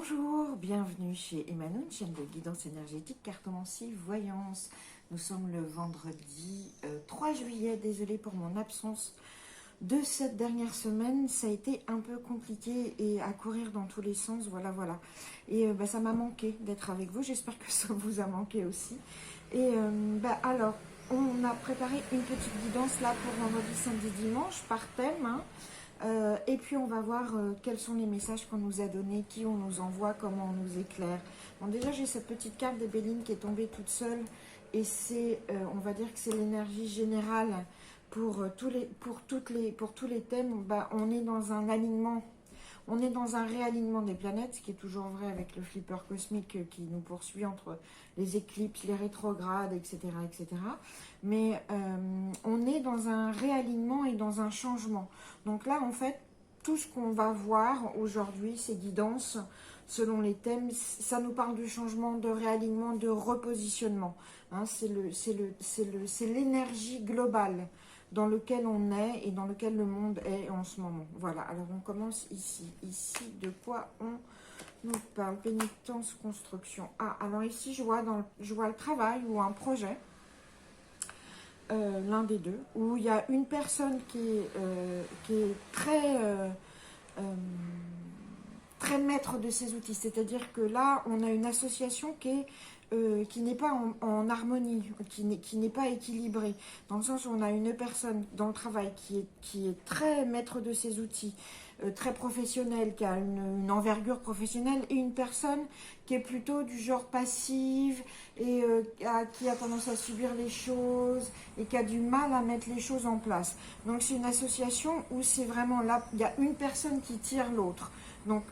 Bonjour, bienvenue chez Emmanuel, chaîne de guidance énergétique, cartomancie, voyance. Nous sommes le vendredi 3 juillet, désolée pour mon absence de cette dernière semaine. Ça a été un peu compliqué et à courir dans tous les sens, voilà. Et ça m'a manqué d'être avec vous, j'espère que ça vous a manqué aussi. Et alors, on a préparé une petite guidance là pour vendredi, samedi, dimanche par thème, hein. Et puis on va voir quels sont les messages qu'on nous a donnés, qui on nous envoie, comment on nous éclaire. Bon, déjà j'ai cette petite carte des Béline qui est tombée toute seule et c'est, on va dire que c'est l'énergie générale pour tous les thèmes. On est dans un alignement, on est dans un réalignement des planètes, ce qui est toujours vrai avec le flipper cosmique qui nous poursuit entre les éclipses, les rétrogrades, etc. Mais on est dans un réalignement et dans un changement. Donc là, en fait, tout ce qu'on va voir aujourd'hui, ces guidances, selon les thèmes, ça nous parle du changement, de réalignement, de repositionnement. Hein, c'est l'énergie globale dans lequel on est et dans lequel le monde est en ce moment. Voilà, alors on commence ici. Ici, de quoi on nous parle? Pénitence, construction. Ah, alors ici, je vois le travail ou un projet. L'un des deux, où il y a une personne qui est très maître de ses outils. C'est-à-dire que là, on a une association qui n'est pas en harmonie, qui n'est pas équilibrée, dans le sens où on a une personne dans le travail qui est très maître de ses outils, très professionnelle, qui a une envergure professionnelle, et une personne qui est plutôt du genre passive et qui a tendance à subir les choses et qui a du mal à mettre les choses en place. Donc c'est une association où c'est vraiment là, il y a une personne qui tire l'autre. Donc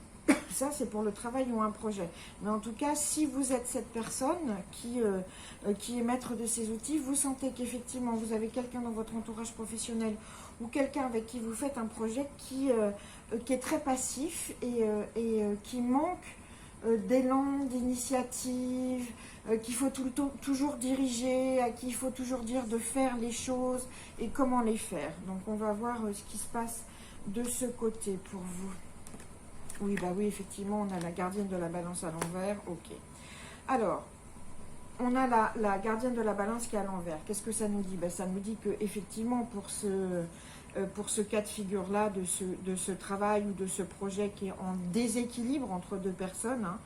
ça, c'est pour le travail ou un projet. Mais en tout cas, si vous êtes cette personne qui est maître de ses outils, vous sentez qu'effectivement, vous avez quelqu'un dans votre entourage professionnel ou quelqu'un avec qui vous faites un projet qui est très passif et qui manque d'élan, d'initiative, qu'il faut toujours diriger, à qui il faut toujours dire de faire les choses et comment les faire. Donc, on va voir ce qui se passe de ce côté pour vous. Oui, oui, effectivement, on a la gardienne de la balance à l'envers. Ok. Alors, on a la gardienne de la balance qui est à l'envers. Qu'est-ce que ça nous dit? Ça nous dit que effectivement, pour ce cas de figure-là, de ce travail ou de ce projet qui est en déséquilibre entre deux personnes, hein,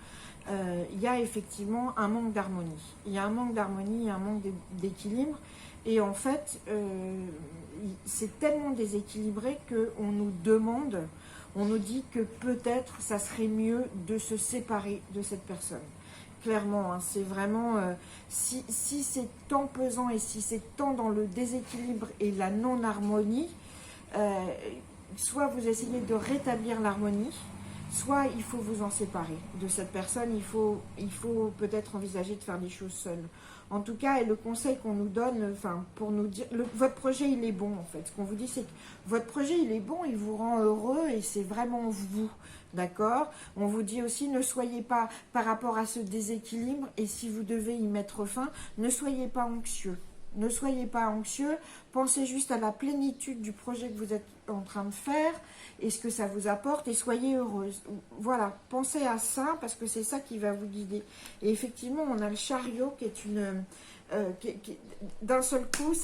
il y a effectivement un manque d'harmonie. Il y a un manque d'harmonie, un manque d'équilibre. Et en fait, c'est tellement déséquilibré qu'on nous demande... On nous dit que peut-être ça serait mieux de se séparer de cette personne. Clairement, hein, c'est vraiment... si c'est tant pesant et si c'est tant dans le déséquilibre et la non-harmonie, soit vous essayez de rétablir l'harmonie, soit il faut vous en séparer de cette personne. Il faut peut-être envisager de faire les choses seules. En tout cas, et le conseil qu'on nous donne, pour nous dire, votre projet, il est bon, en fait. Ce qu'on vous dit, c'est que votre projet, il est bon, il vous rend heureux et c'est vraiment vous, d'accord? On vous dit aussi, ne soyez pas, par rapport à ce déséquilibre, et si vous devez y mettre fin, ne soyez pas anxieux. Ne soyez pas anxieux, pensez juste à la plénitude du projet que vous êtes en train de faire et ce que ça vous apporte et soyez heureuse. Voilà, pensez à ça parce que c'est ça qui va vous guider. Et effectivement, on a le chariot qui est une... d'un seul coup,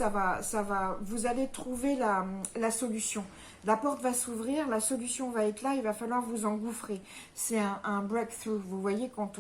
vous allez trouver la solution. La porte va s'ouvrir, la solution va être là, il va falloir vous engouffrer. C'est un breakthrough. Vous voyez, quand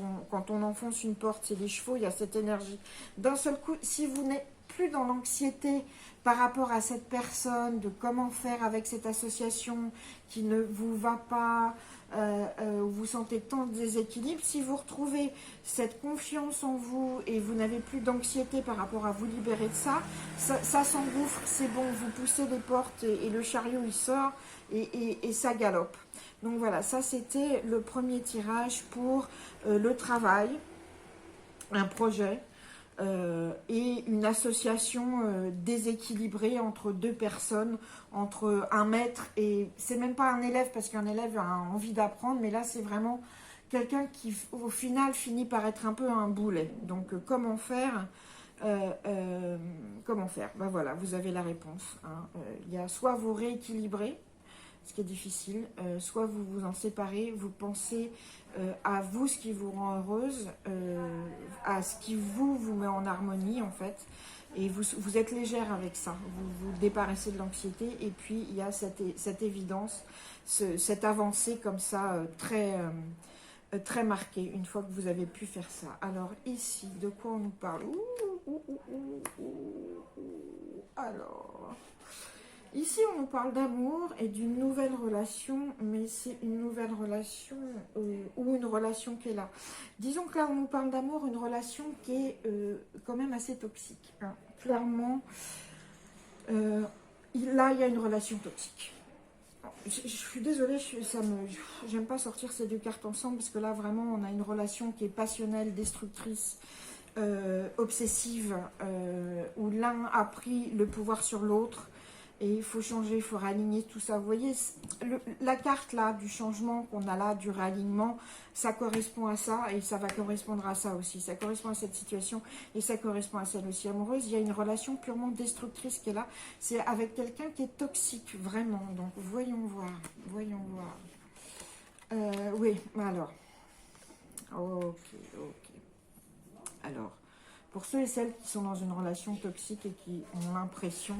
on enfonce une porte, c'est les chevaux, il y a cette énergie. D'un seul coup, si vous n'êtes plus dans l'anxiété par rapport à cette personne, de comment faire avec cette association qui ne vous va pas, vous sentez tant de déséquilibre, si vous retrouvez cette confiance en vous et vous n'avez plus d'anxiété par rapport à vous libérer de ça, ça s'engouffre, c'est bon, vous poussez les portes et le chariot il sort et ça galope. Donc voilà, ça c'était le premier tirage pour le travail, un projet. Et une association déséquilibrée entre deux personnes, entre un maître et... C'est même pas un élève, parce qu'un élève a envie d'apprendre, mais là c'est vraiment quelqu'un qui au final finit par être un peu un boulet. Donc comment faire? Comment faire? Voilà, vous avez la réponse. Hein. Il y a soit vous rééquilibrez, ce qui est difficile. Soit vous vous en séparez, vous pensez à vous, ce qui vous rend heureuse, à ce qui vous met en harmonie en fait. Et vous êtes légère avec ça, vous vous débarrassez de l'anxiété. Et puis il y a cette évidence, cette avancée comme ça, très marquée, une fois que vous avez pu faire ça. Alors ici, de quoi on nous parle? Alors, ici on nous parle d'amour et d'une nouvelle relation, mais c'est une nouvelle relation ou une relation qui est là. Disons que là on nous parle d'amour, une relation qui est quand même assez toxique, hein. Clairement, là il y a une relation toxique. Je suis désolée, j'aime pas sortir ces deux cartes ensemble parce que là vraiment on a une relation qui est passionnelle, destructrice, obsessive, où l'un a pris le pouvoir sur l'autre et il faut changer, il faut réaligner tout ça. Vous voyez, la carte là du changement qu'on a là, du réalignement, ça correspond à ça et ça va correspondre à ça aussi. Ça correspond à cette situation et ça correspond à celle aussi amoureuse. Il y a une relation purement destructrice qui est là. C'est avec quelqu'un qui est toxique, vraiment. Donc voyons voir, voyons voir. Oui, alors. Ok. Alors, pour ceux et celles qui sont dans une relation toxique et qui ont l'impression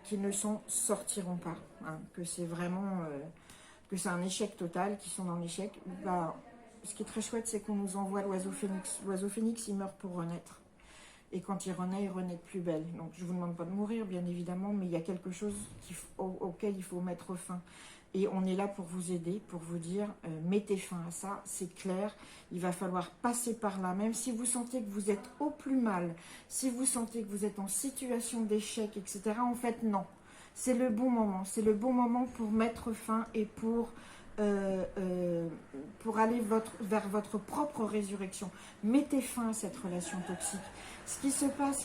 qu'ils ne s'en sortiront pas, hein, que c'est vraiment, que c'est un échec total, qu'ils sont dans l'échec, bah, ce qui est très chouette, c'est qu'on nous envoie l'oiseau phénix. L'oiseau phénix, il meurt pour renaître. Et quand il renaît de plus belle. Donc je ne vous demande pas de mourir, bien évidemment, mais il y a quelque chose auquel il faut mettre fin. Et on est là pour vous aider, pour vous dire, mettez fin à ça, c'est clair, il va falloir passer par là, même si vous sentez que vous êtes au plus mal, si vous sentez que vous êtes en situation d'échec, etc., en fait, non. C'est le bon moment pour mettre fin et pour aller vers votre propre résurrection. Mettez fin à cette relation toxique. Ce qui se passe,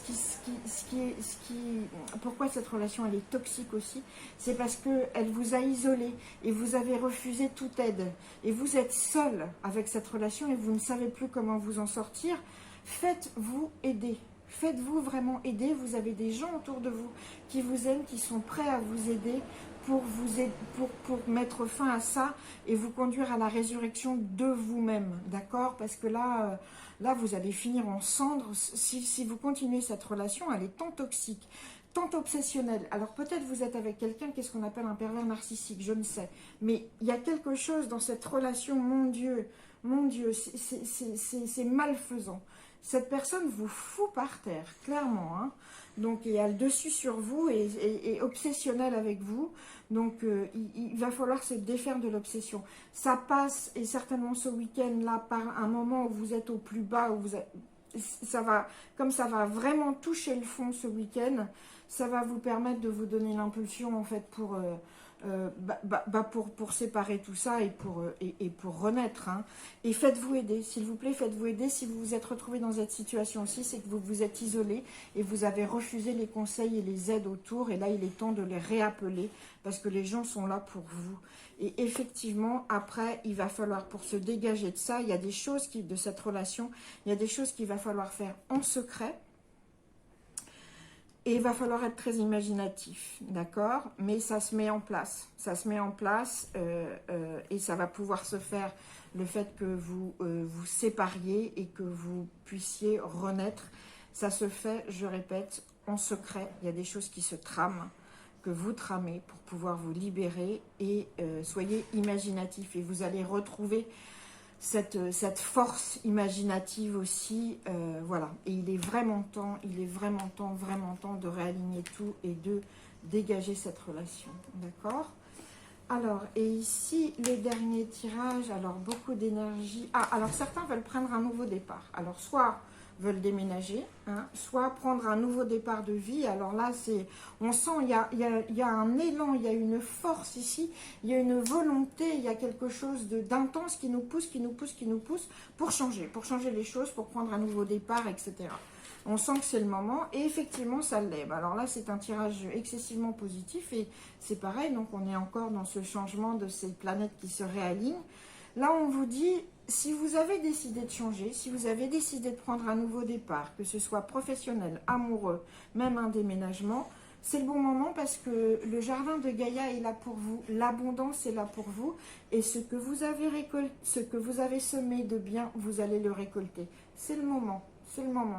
pourquoi cette relation elle est toxique aussi, c'est parce qu'elle vous a isolé et vous avez refusé toute aide. Et vous êtes seul avec cette relation et vous ne savez plus comment vous en sortir. Faites-vous aider. Faites-vous vraiment aider. Vous avez des gens autour de vous qui vous aiment, qui sont prêts à vous aider pour mettre fin à ça et vous conduire à la résurrection de vous-même, d'accord? Parce que là, vous allez finir en cendres. Si vous continuez cette relation, elle est tant toxique, tant obsessionnelle. Alors peut-être vous êtes avec quelqu'un qui est ce qu'on appelle un pervers narcissique, je ne sais. Mais il y a quelque chose dans cette relation, mon Dieu, c'est malfaisant. Cette personne vous fout par terre, clairement, hein. Donc, il y a le dessus sur vous et obsessionnel avec vous. Donc, il va falloir se défaire de l'obsession. Ça passe, et certainement ce week-end-là, par un moment où vous êtes au plus bas, où comme ça va vraiment toucher le fond ce week-end, ça va vous permettre de vous donner l'impulsion, en fait, pour séparer tout ça et pour renaître, hein. Et faites-vous aider, s'il vous plaît, faites-vous aider. Si vous vous êtes retrouvé dans cette situation aussi, c'est que vous vous êtes isolé et vous avez refusé les conseils et les aides autour, et là il est temps de les réappeler parce que les gens sont là pour vous. Et effectivement, après, il va falloir, pour se dégager de ça, il y a des choses de cette relation, il y a des choses qu'il va falloir faire en secret. Et il va falloir être très imaginatif, d'accord? Mais ça se met en place. Ça se met en place et ça va pouvoir se faire, le fait que vous vous sépariez et que vous puissiez renaître. Ça se fait, je répète, en secret. Il y a des choses qui se trament, que vous tramez pour pouvoir vous libérer. Et soyez imaginatif et vous allez retrouver cette force imaginative aussi, voilà. Et il est vraiment temps de réaligner tout et de dégager cette relation, d'accord? Alors, et ici, les derniers tirages, alors beaucoup d'énergie. Ah, alors certains veulent prendre un nouveau départ. Alors, soit veulent déménager, hein, soit prendre un nouveau départ de vie. Alors là, on sent, il y a un élan, il y a une force ici, il y a une volonté, il y a quelque chose d'intense qui nous pousse pour changer les choses, pour prendre un nouveau départ, etc. On sent que c'est le moment et effectivement, ça lève. Alors là, c'est un tirage excessivement positif et c'est pareil, donc on est encore dans ce changement de ces planètes qui se réalignent. Là, on vous dit, si vous avez décidé de changer, si vous avez décidé de prendre un nouveau départ, que ce soit professionnel, amoureux, même un déménagement, C'est le bon moment parce que le jardin de Gaïa est là pour vous, l'abondance est là pour vous, et ce que vous avez récolté, ce que vous avez semé de bien, vous allez le récolter. C'est le moment,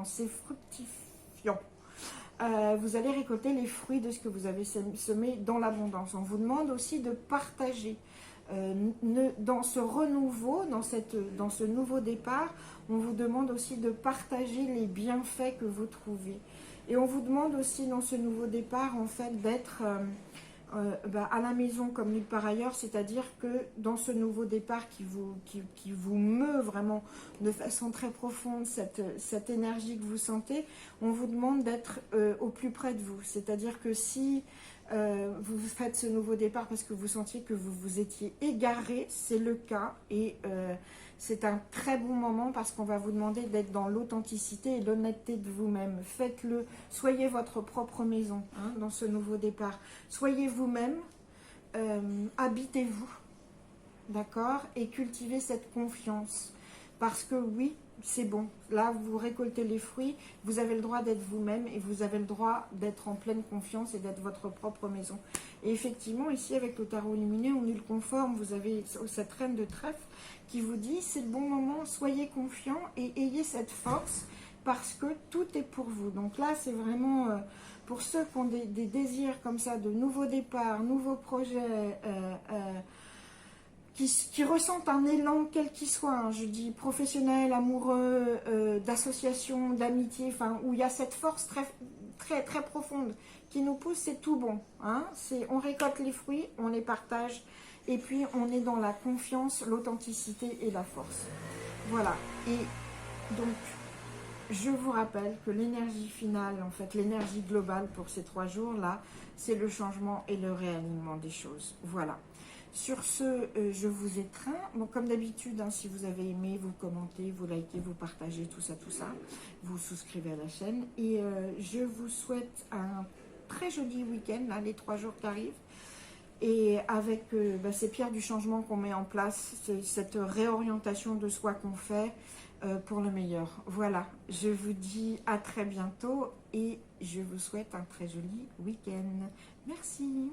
c'est fructifiant. Vous allez récolter les fruits de ce que vous avez semé dans l'abondance. On vous demande aussi de partager. Dans ce renouveau, dans ce nouveau départ, on vous demande aussi de partager les bienfaits que vous trouvez. Et on vous demande aussi dans ce nouveau départ, en fait, d'être à la maison comme nulle part ailleurs, c'est-à-dire que dans ce nouveau départ qui vous meut vraiment de façon très profonde, cette énergie que vous sentez, on vous demande d'être au plus près de vous. C'est-à-dire que si vous faites ce nouveau départ parce que vous sentiez que vous vous étiez égaré, c'est le cas, et c'est un très bon moment parce qu'on va vous demander d'être dans l'authenticité et l'honnêteté de vous-même. Faites-le, soyez votre propre maison dans ce nouveau départ. Soyez vous-même, habitez-vous, d'accord, et cultivez cette confiance. Parce que oui, c'est bon. Là, vous récoltez les fruits, vous avez le droit d'être vous-même et vous avez le droit d'être en pleine confiance et d'être votre propre maison. Et effectivement, ici, avec le tarot lumineux, on est le conforme. Vous avez cette reine de trèfle qui vous dit, c'est le bon moment, soyez confiants et ayez cette force parce que tout est pour vous. Donc là, c'est vraiment pour ceux qui ont des désirs comme ça, de nouveaux départs, nouveaux projets, qui ressentent un élan quel qu'il soit, je dis professionnel, amoureux, d'association, d'amitié, enfin où il y a cette force très profonde qui nous pousse, c'est tout bon. On récolte les fruits, on les partage, et puis on est dans la confiance, l'authenticité et la force. Voilà. Et donc, je vous rappelle que l'énergie finale, en fait, l'énergie globale pour ces 3 jours-là, c'est le changement et le réalignement des choses. Voilà. Sur ce, je vous étreins. Bon, comme d'habitude, si vous avez aimé, vous commentez, vous likez, vous partagez, tout ça. Vous souscrivez à la chaîne. Et je vous souhaite un très joli week-end, là, les 3 jours qui arrivent. Et avec ces pierres du changement qu'on met en place, cette réorientation de soi qu'on fait pour le meilleur. Voilà, je vous dis à très bientôt et je vous souhaite un très joli week-end. Merci.